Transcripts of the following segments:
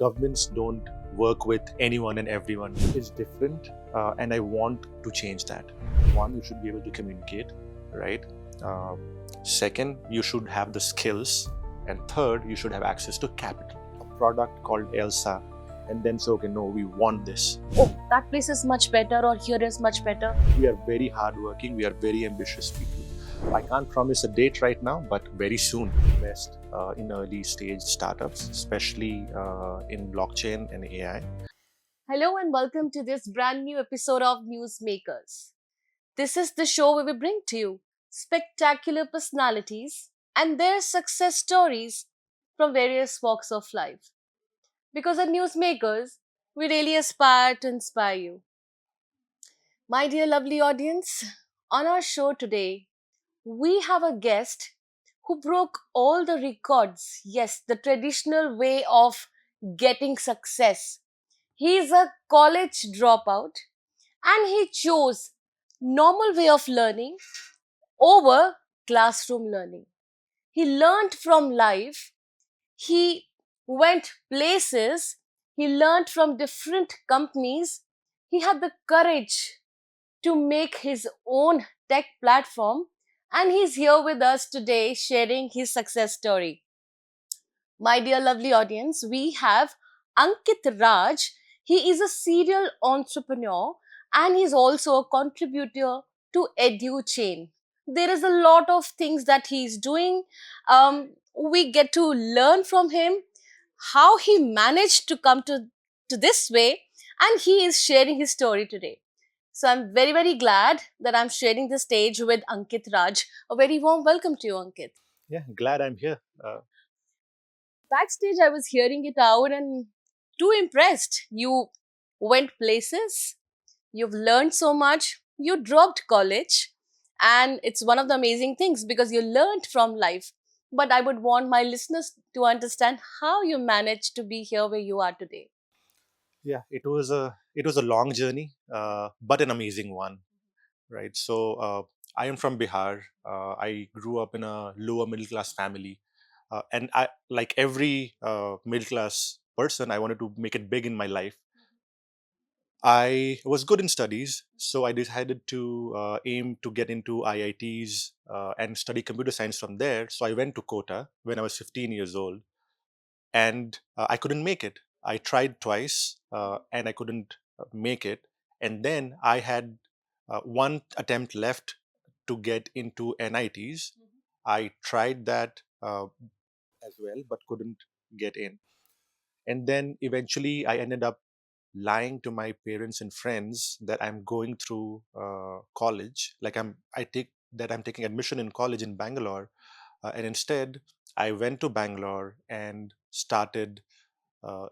governments don't work with anyone and everyone. It's different, and I want to change that. One, you should be able to communicate, right? Uh, Second, you should have the skills, and third, you should have access to capital. A product called Elsa, and then say, okay, no, we want this. Oh, that place is much better, or here is much better. We are very hardworking. We are very ambitious people. I can't promise a date right now, but very soon. Invest in early stage startups, especially in blockchain and AI. Hello and welcome to this brand new episode of Newsmakers. This is the show where we bring to you spectacular personalities and their success stories from various walks of life. Because at Newsmakers, we really aspire to inspire you. My dear lovely audience, on our show today, we have a guest who broke all the records. Yes, the traditional way of getting success. He is a college dropout and he chose normal way of learning over classroom learning. He learned from life. He went places. He learned from different companies. He had the courage to make his own tech platform, and he's here with us today sharing his success story. My dear lovely audience, we have Ankit Raj. He is a serial entrepreneur and he's also a contributor to EduChain. There is a lot of things that he's doing. We get to learn from him how he managed to come to this way, and he is sharing his story today. So I'm very, very glad that I'm sharing the stage with Ankit Raj. A very warm welcome to you, Ankit. Yeah, glad I'm here. Backstage, I was hearing it out and too impressed. You went places, you've learned so much, you dropped college, and it's one of the amazing things because you learned from life. But I would want my listeners to understand how you managed to be here where you are today. Yeah, it was a long journey, but an amazing one, right? So I am from Bihar. I grew up in a lower middle class family, and I, like every middle class person, I wanted to make it big in my life. I was good in studies, so I decided to aim to get into IITs and study computer science from there. So I went to Kota when I was 15 years old, and I couldn't make it. I tried twice, and I couldn't make it. And then I had one attempt left to get into NITs. I tried that as well, but couldn't get in. And then eventually, I ended up lying to my parents and friends that I'm going through college, like I'm taking admission in college in Bangalore, and instead I went to Bangalore and started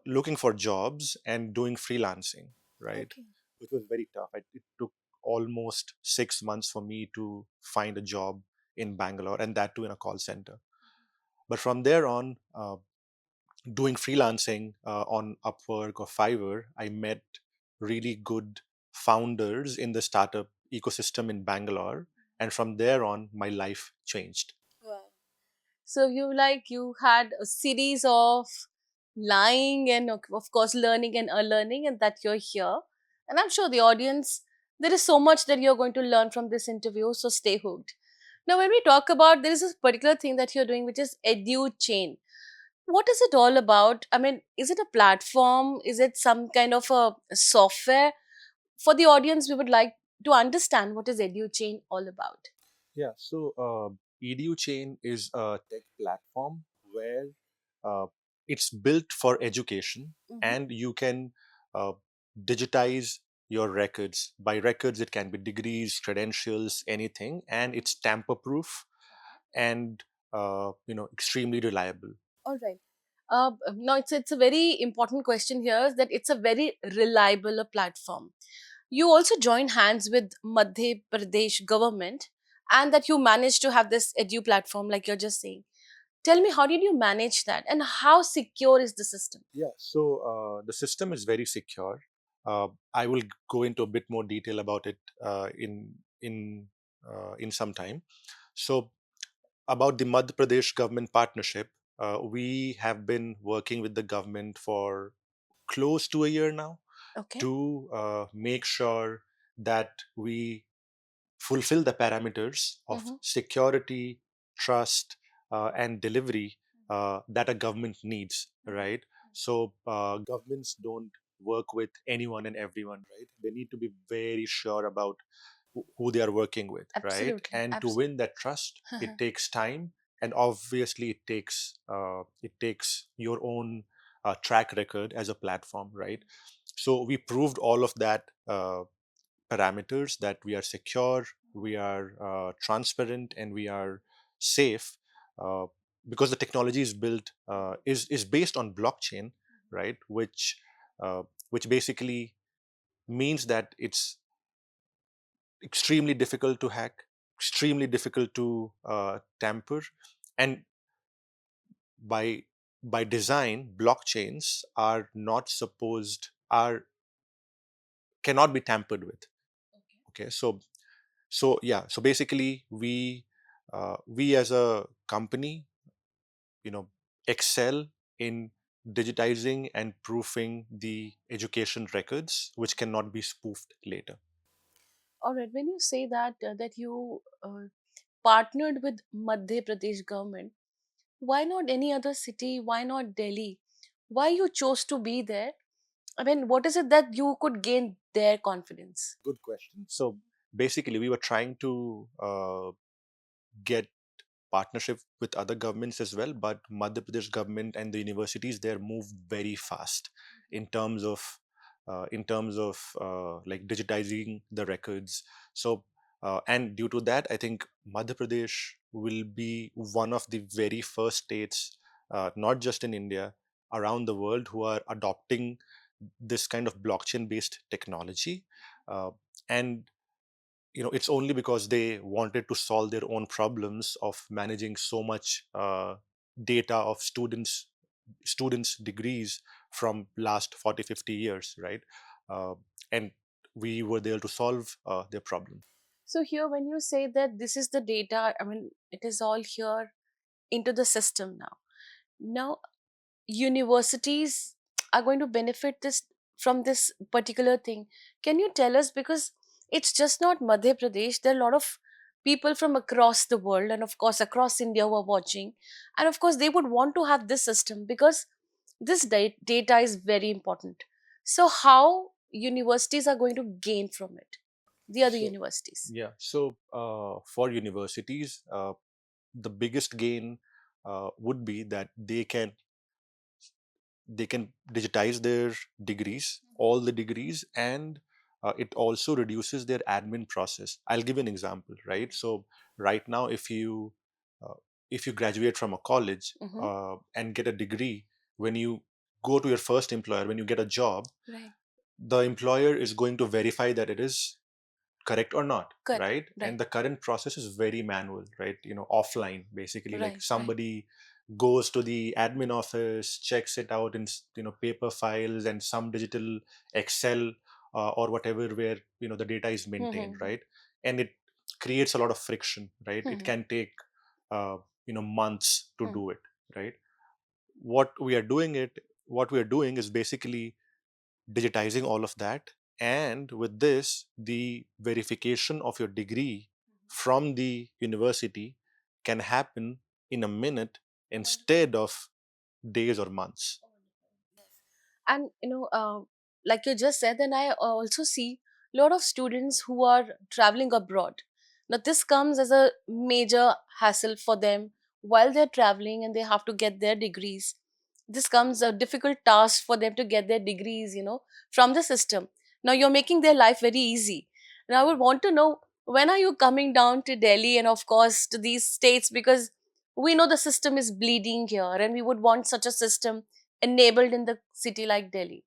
looking for jobs and doing freelancing, right? Okay. Which was very tough. It took almost 6 months for me to find a job in Bangalore, and that too in a call center. But from there on, doing freelancing on Upwork or Fiverr, I met really good founders in the startup ecosystem in Bangalore. And from there on, my life changed. Wow. So you had a series of lying and of course learning and unlearning, and that you're here. And I'm sure the audience, there is so much that you're going to learn from this interview. So stay hooked. Now, when we talk about, there is a particular thing that you're doing, which is EduChain. What is it all about? I mean, is it a platform? Is it some kind of a software? For the audience, we would like to understand what is EduChain all about. Yeah, so EduChain is a tech platform where uh, it's built for education, Mhm. and you can uh, digitize your records. By records, it can be degrees, credentials, anything, and it's tamper proof and extremely reliable. All right. No, it's a very important question here is that it's a very reliable platform. You also join hands with Madhya Pradesh government, and that you managed to have this edu platform like you're just saying. Tell me, how did you manage that and how secure is the system? Yeah, so the system is very secure. I will go into a bit more detail about it in some time. So, about the Madhya Pradesh government partnership, we have been working with the government for close to a year now Okay. to make sure that we fulfill the parameters of Mm-hmm. security, trust, and delivery that a government needs, right? So governments don't work with anyone and everyone, right? They need to be very sure about who they are working with, right? Absolutely. And to win Absolutely. that trust, it takes time, and obviously it takes your own track record as a platform, right? So we proved all of that parameters, that we are secure, we are transparent, and we are safe, uh, because the technology is built is based on blockchain, right? Uh, which basically means that it's extremely difficult to hack, extremely difficult to tamper, and by by design, blockchains are not supposed are cannot be tampered with. Okay, so yeah, so basically we as a company, you know, excel in digitizing and proofing the education records, which cannot be spoofed later. All right. When you say that you partnered with Madhya Pradesh government, why not any other city? Why not Delhi? Why you chose to be there? I mean, what is it that you could gain their confidence? Good question. So basically, we were trying to get partnership with other governments as well, but Madhya Pradesh government and the universities there move very fast in terms of like digitizing the records. So and due to that, I think Madhya Pradesh will be one of the very first states, not just in India, around the world, who are adopting this kind of blockchain based technology. And it's only because they wanted to solve their own problems of managing so much data of students degrees from last 40, 50 years, right? uh, and we were there to solve their problem. So here, when you say that this is the data, I mean, it is all here into the system now. Now, universities are going to benefit this from this particular thing. Can you tell us, because it's just not Madhya Pradesh, there are a lot of people from across the world and of course across India who are watching, and of course they would want to have this system because this data is very important. So how universities are going to gain from it, the other So universities? yeah, so for universities, the biggest gain would be that they can digitize their degrees, all the degrees, and it also reduces their admin process. I'll give an example, right? So right now, uh, if you graduate from a college Mm-hmm. and get a degree, when you go to your first employer, when you get a job, Right. the employer is going to verify that it is correct or not, Correct. right? And Right. the current process is very manual, right? Offline, basically, like Right. Right. somebody goes to the admin office, checks it out in paper files and some digital Excel or whatever, where the data is maintained, Mm-hmm. right? And it creates a lot of friction, right? It Mm-hmm. can take uh, months to Mm-hmm. do it, right? What we are doing is basically digitizing all of that. And with this, the verification of your degree from the university can happen in a minute instead of days or months. And like you just said, and I also see a lot of students who are traveling abroad. Now this comes as a major hassle for them while they're traveling and they have to get their degrees. This comes a difficult task for them to get their degrees, from the system. Now you're making their life very easy, and I would want to know, when are you coming down to Delhi and of course to these states, because we know the system is bleeding here and we would want such a system enabled in the city like Delhi.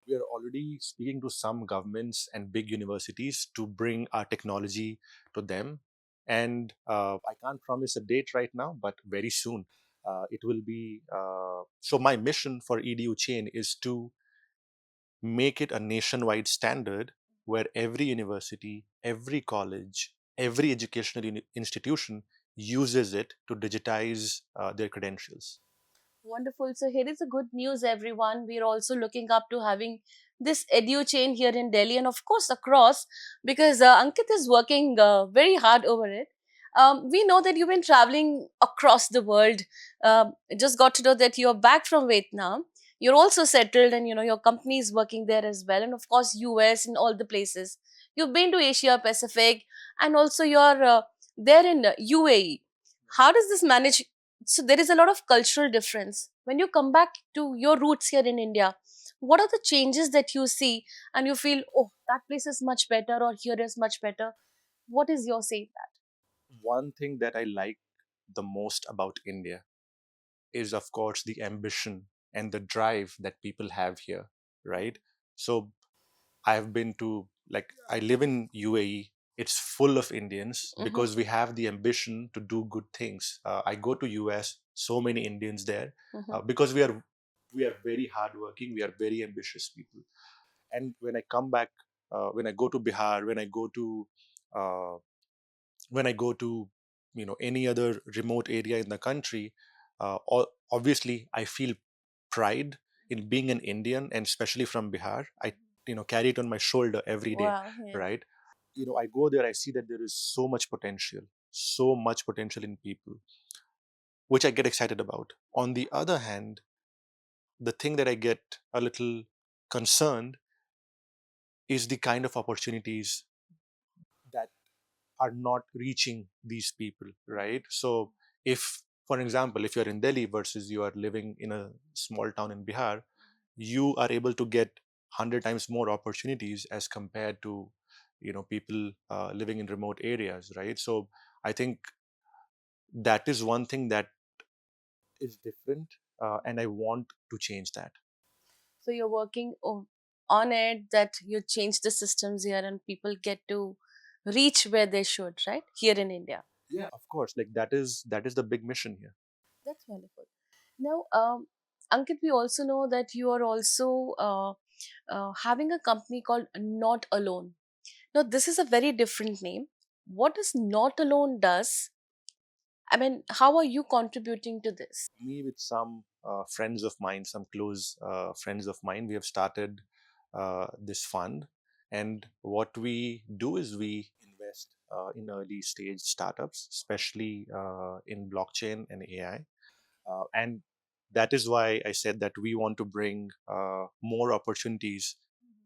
We are already speaking to some governments and big universities to bring our technology to them. And I can't promise a date right now, but very soon it will be. So, my mission for EDU Chain is to make it a nationwide standard where every university, every college, every educational institution uses it to digitize their credentials. Wonderful. So here is a good news, everyone. We are also looking up to having this edu chain here in Delhi, and of course across, because Ankit is working very hard over it. We know that you've been traveling across the world. Just got to know that you're back from Vietnam. You're also settled, and your company is working there as well, and of course US and all the places. You've been to Asia Pacific, and also you're there in UAE. How does this manage? So there is a lot of cultural difference when you come back to your roots here in India. What are the changes that you see and you feel, oh, that place is much better or here is much better? What is your say? One thing that I like the most about India is, of course, the ambition and the drive that people have here, right? So I've been to, like, I live in UAE. It's full of Indians Mm-hmm. because we have the ambition to do good things. I go to US, so many Indians there, Mm-hmm. because we are very hardworking. We are very ambitious people. And when I come back, when I go to Bihar, uh, when I go to any other remote area in the country, obviously I feel pride in being an Indian, and especially from Bihar. I carry it on my shoulder every day, Wow. Yeah. right? I go there, I see that there is so much potential in people, which I get excited about. On the other hand, the thing that I get a little concerned is the kind of opportunities that are not reaching these people, right? So, if, for example, if you're in Delhi versus you are living in a small town in Bihar, you are able to get 100 times more opportunities as compared to people living in remote areas, right? So I think that is one thing that is different, and I want to change that. So you're working on it that you change the systems here and people get to reach where they should, right? Here in India. Yeah, of course, like that is the big mission here. That's wonderful. Now, Ankit, we also know that you are also having a company called Not Alone. Now, this is a very different name. What does Not Alone does? I mean, how are you contributing to this? Me with some friends of mine, some close friends of mine, we have started this fund. And what we do is we invest in early stage startups, especially in blockchain and AI. And that is why I said that we want to bring more opportunities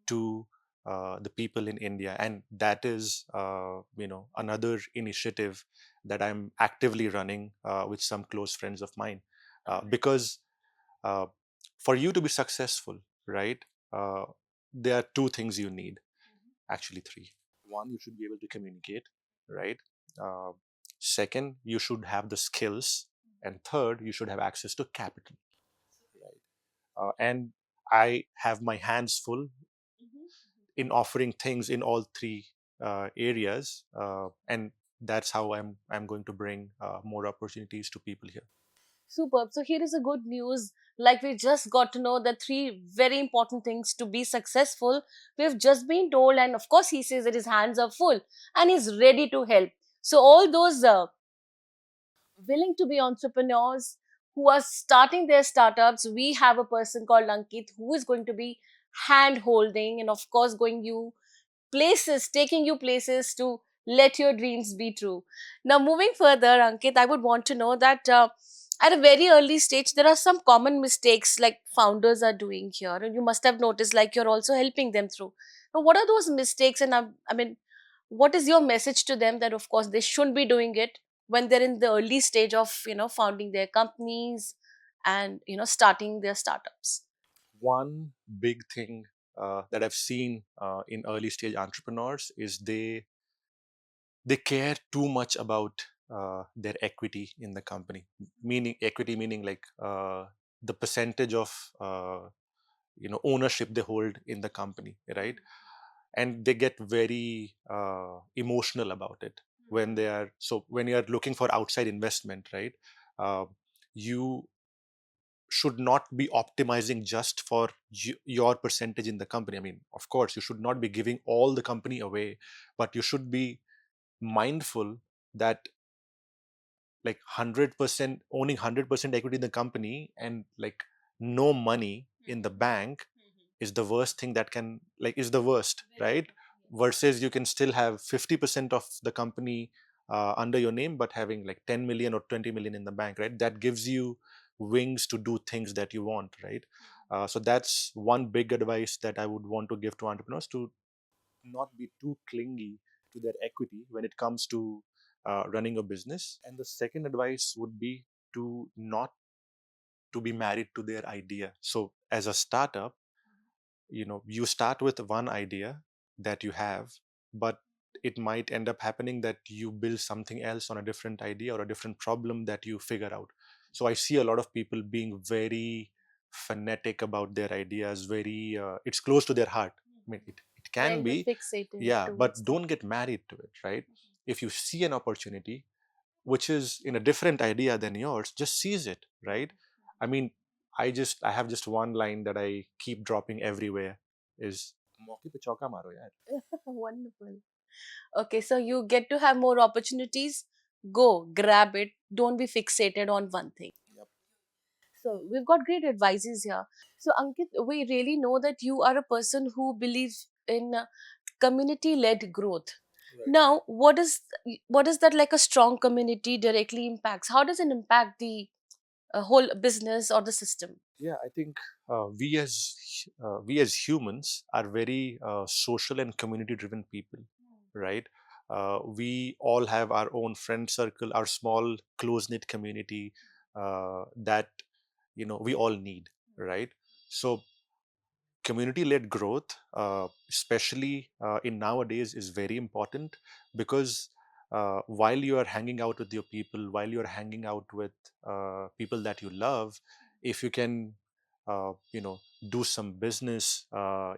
to the people in India, and that is another initiative that I'm actively running with some close friends of mine, because uh, for you to be successful, right? Uh, there are two things you need, actually three. One, you should be able to communicate, right? Uh, Second, you should have the skills, and third, you should have access to capital, right? And I have my hands full in offering things in all three areas, and that's how I'm going to bring more opportunities to people here. Superb. So here is a good news. Like we just got to know the three very important things to be successful. We've just been told, and of course, he says that his hands are full and he's ready to help. So all those willing to be entrepreneurs who are starting their startups, we have a person called Ankit who is going to be hand holding and of course going you places, taking you places to let your dreams be true. Now, moving further, Ankit, I would want to know that at a very early stage, there are some common mistakes like founders are doing here, and you must have noticed, like you're also helping them through. Now, what are those mistakes? And I mean, what is your message to them that, of course, they shouldn't be doing it when they're in the early stage of founding their companies and starting their startups? One big thing that I've seen in early stage entrepreneurs is they care too much about their equity in the company. Meaning equity, meaning like the percentage of ownership they hold in the company, right? And they get very emotional about it when they are so when you are looking for outside investment, right? uh, you should not be optimizing just for your percentage in the company. I mean, of course, you should not be giving all the company away, but you should be mindful that like 100% owning 100% equity in the company and like no money in the bank is the worst thing that can like is the worst, right? Versus you can still have 50% of the company under your name but having like 10 million or 20 million in the bank, right? That gives you wings to do things that you want, right? So that's one big advice that I would want to give to entrepreneurs, to not be too clingy to their equity when it comes to running a business. And the second advice would be to not to be married to their idea. So as a startup, you start with one idea that you have, but it might end up happening that you build something else on a different idea or a different problem that you figure out. So I see a lot of people being very fanatic about their ideas, very it's close to their heart. I mean, it can Very be, fixated yeah, but towards that. don't get married to it, right? If you see an opportunity which is in a different idea than yours, just seize it, right? I mean, I have just one line that I keep dropping everywhere is "मौके पे चौका मारो यार." Wonderful. Okay, so you get to have more opportunities. Go, grab it. Don't be fixated on one thing. Yep. So we've got great advices here. So Ankit, we really know that you are a person who believes in community-led growth. Right. Now, what is that like a strong community directly impacts? How does it impact the whole business or the system? Yeah, I think we as humans are very social and community driven people, right? We all have our own friend circle, our small close knit community that we all need, right? So community led growth, especially in nowadays, is very important because while you are hanging out with your people, while you are hanging out with people that you love, if you can, do some business,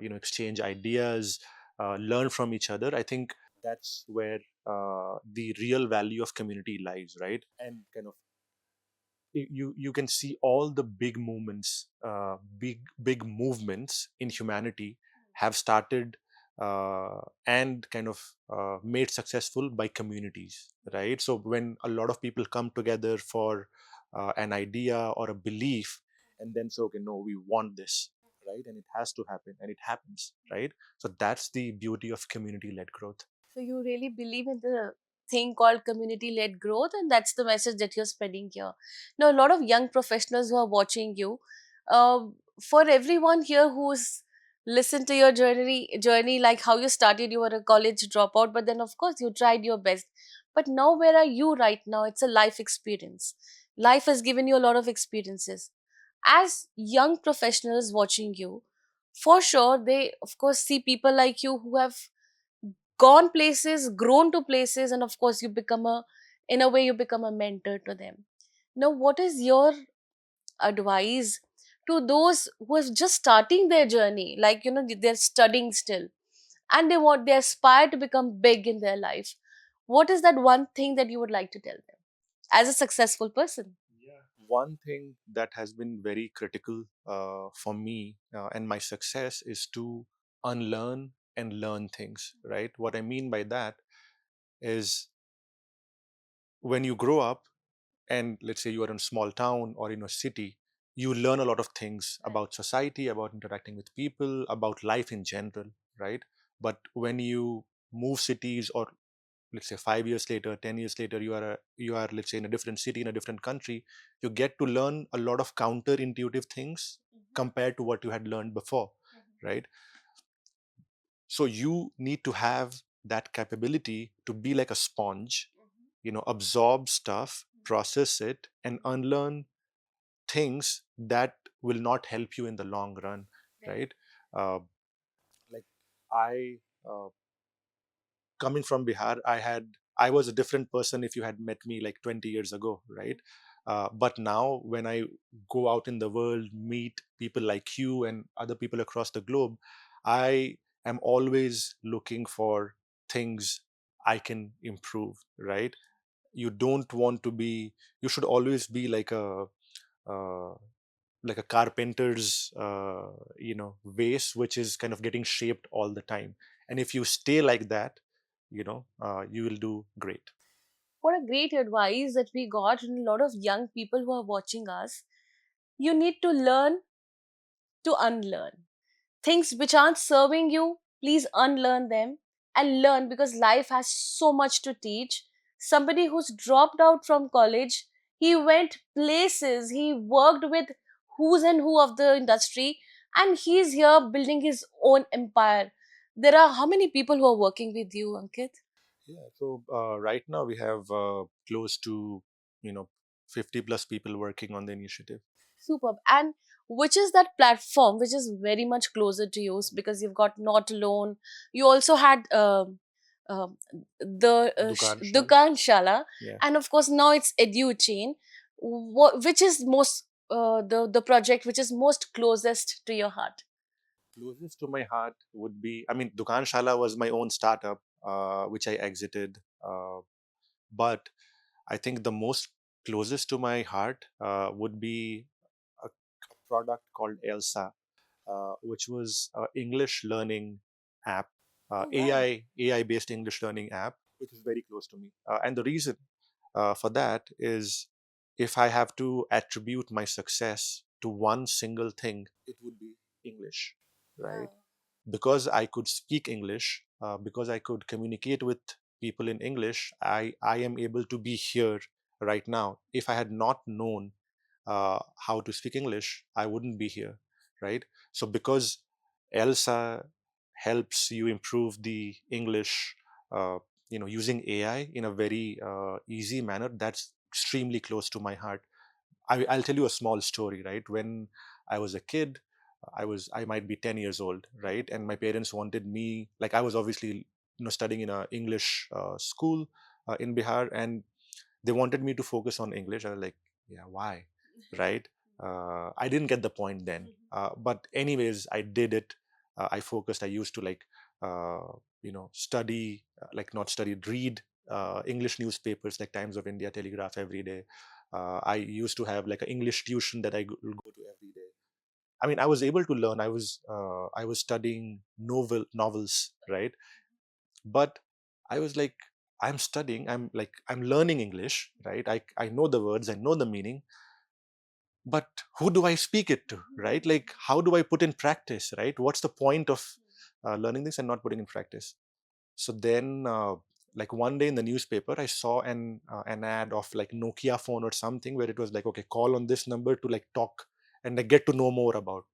exchange ideas, learn from each other, I think that's where the real value of community lies, right? And kind of you can see all the big movements, big movements in humanity have started and kind of made successful by communities, right? So when a lot of people come together for an idea or a belief, and then say, okay, no, we want this, right? And it has to happen, and it happens, right? So that's the beauty of community-led growth. So you really believe in the thing called community-led growth, and that's the message that you're spreading here. Now, a lot of young professionals who are watching you, uh, for everyone here who's listened to your journey, like how you started, you were a college dropout, but then of course you tried your best. But now, where are you right now? It's a life experience. Life has given you a lot of experiences. As young professionals watching you, for sure, they of course see people like you who have gone places, grown to places, and of course, in a way, you become a mentor to them. Now, what is your advice to those who are just starting their journey? Like, they're studying still and they aspire to become big in their life. What is that one thing that you would like to tell them as a successful person? Yeah. One thing that has been very critical for me and my success is to unlearn and learn things, right? What I mean by that is when you grow up, and let's say you are in a small town or in a city, you learn a lot of things Right. about society, about interacting with people, about life in general, right? But when you move cities, or let's say 5 years later, 10 years later, you are let's say in a different city, in a different country, you get to learn a lot of counterintuitive things compared to what you had learned before, right? So you need to have that capability to be like a sponge, absorb stuff, process it, and unlearn things that will not help you in the long run, Right. right? uh, like I coming from Bihar, I was a different person if you had met me like 20 years ago, right? But now when I go out in the world, meet people like you and other people across the globe, I am always looking for things I can improve, right? You don't want to be, you should always be uh, like a carpenter's vase, which is kind of getting shaped all the time. And if you stay like that, you will do great. for a great advice that we got and a lot of young people who are watching us. You need to learn to unlearn. Things which aren't serving you, please unlearn them and learn, because life has so much to teach. Somebody who's dropped out from college, he went places, he worked with who's and who of the industry, and he's here building his own empire. There are how many people who are working with you, Ankit? Yeah. So right now we have close to, you know, 50 plus people working on the initiative. Superb. And which is that platform which is very much closer to you, because you've got Not Alone. You also had um the Dukan Shal. Dukan Shala, Yeah. and of course now it's EduChain. Which is most the project which is most closest to your heart? Closest to my heart would be, I mean, Dukan Shala was my own startup, which I exited. But I think the most closest to my heart would be a product called Elsa, which was an English learning app, Oh wow. AI based English learning app, which is very close to me. And the reason for that is, if I have to attribute my success to one single thing, it would be English, right? Wow. Because I could speak English, because I could communicate with people in English, I am able to be here right now. If I had not known how to speak English, I wouldn't be here, right? So because Elsa helps you improve the English, uh, using AI in a very easy manner, that's extremely close to my heart. I'll tell you a small story, right? When I was a kid, I might be 10 years old, right? And my parents wanted me, like, I was obviously, studying in a English school in Bihar, and they wanted me to focus on English. I was like, yeah, why? Right? I didn't get the point then. But anyways, I did it. I focused. I used to study, like not study, read English newspapers like Times of India, Telegraph every day. I used to have like an English tuition that I go to every day. I mean, I was able to learn. I was studying novels, right? But I was like, I'm studying, I'm learning English, right? I know the words, I know the meaning, but who do I speak it to, right? Like, how do I put in practice, right? What's the point of learning this and not putting in practice? So then, like one day in the newspaper, I saw an ad of like Nokia phone or something, where it was like, okay, call on this number to like talk and like get to know more about.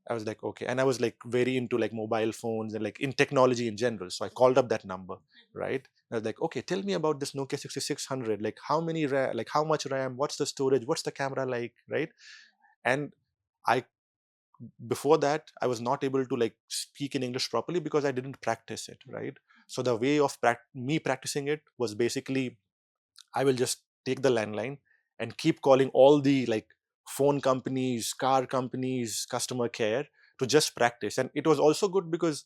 I was like, okay. And I was like very into like mobile phones and like in technology in general. So I called up that number, right? I was like, okay, tell me about this Nokia 6600. Like how many RAM, like how much RAM, what's the storage, what's the camera like, right? And I, before that, I was not able to like speak in English properly because I didn't practice it, right? So the way of me practicing it was basically, I will just take the landline and keep calling all the like phone companies, car companies, customer care to just practice. And it was also good because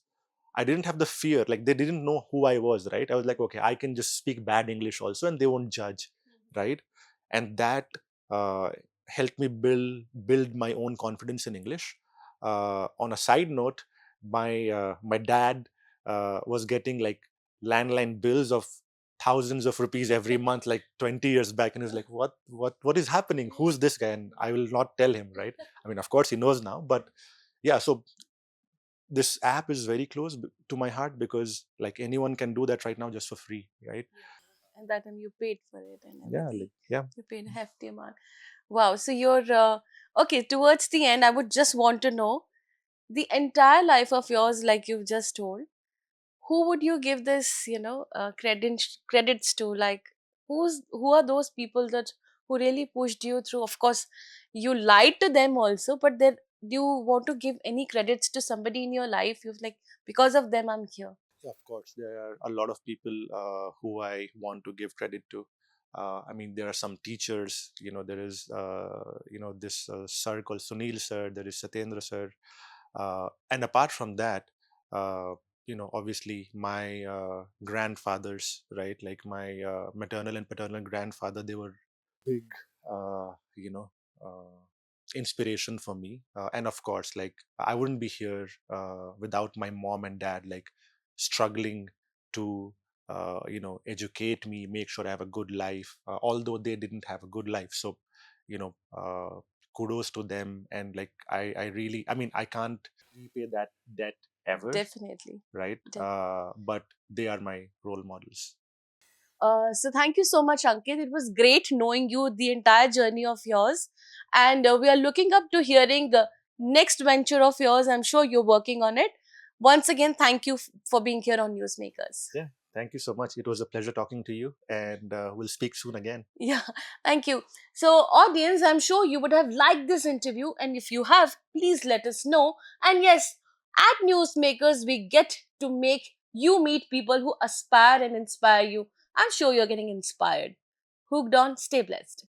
I didn't have the fear. Like they didn't know who I was, right? I was like, okay, I can just speak bad English also, and they won't judge, right? And that uh, helped me build my own confidence in English. On a side note, my dad was getting like landline bills of thousands of rupees every month, like 20 years back, and he's like, what is happening? Who's this guy? And I will not tell him, right? I mean, of course he knows now, but yeah. So this app is very close to my heart because like anyone can do that right now just for free, right? And that time you paid for it and Yeah, everything. like yeah. You paid a hefty amount. Wow. So you're okay. Towards the end, I would just want to know the entire life of yours, like you've just told. Who would you give this, credits to? Like, who are those people that who really pushed you through? Of course, you lied to them also, but then do you want to give any credits to somebody in your life? You've like, because of them, I'm here. Yeah, of course, there are a lot of people who I want to give credit to. I mean, there are some teachers. There is this sir called Sunil sir. There is Satendra sir, and apart from that, obviously my grandfathers, right? Like my maternal and paternal grandfather, they were big, uh, you know, uh, inspiration for me. And of course, like I wouldn't be here without my mom and dad, like struggling to educate me, make sure I have a good life, although they didn't have a good life. So, you know, kudos to them. And like, I really, I mean, I can't repay that debt ever, Definitely. right? But they are my role models. So thank you so much, Ankit. It was great knowing you the entire journey of yours, and we are looking up to hearing next venture of yours. I'm sure you're working on it. Once again, thank you for being here on Newsmakers. Yeah, thank you so much. It was a pleasure talking to you, and we'll speak soon again. Yeah, thank you. So, audience, I'm sure you would have liked this interview, and if you have, please let us know. And yes, at Newsmakers, we get to make you meet people who aspire and inspire you. I'm sure you're getting inspired. Hooked on, stay blessed.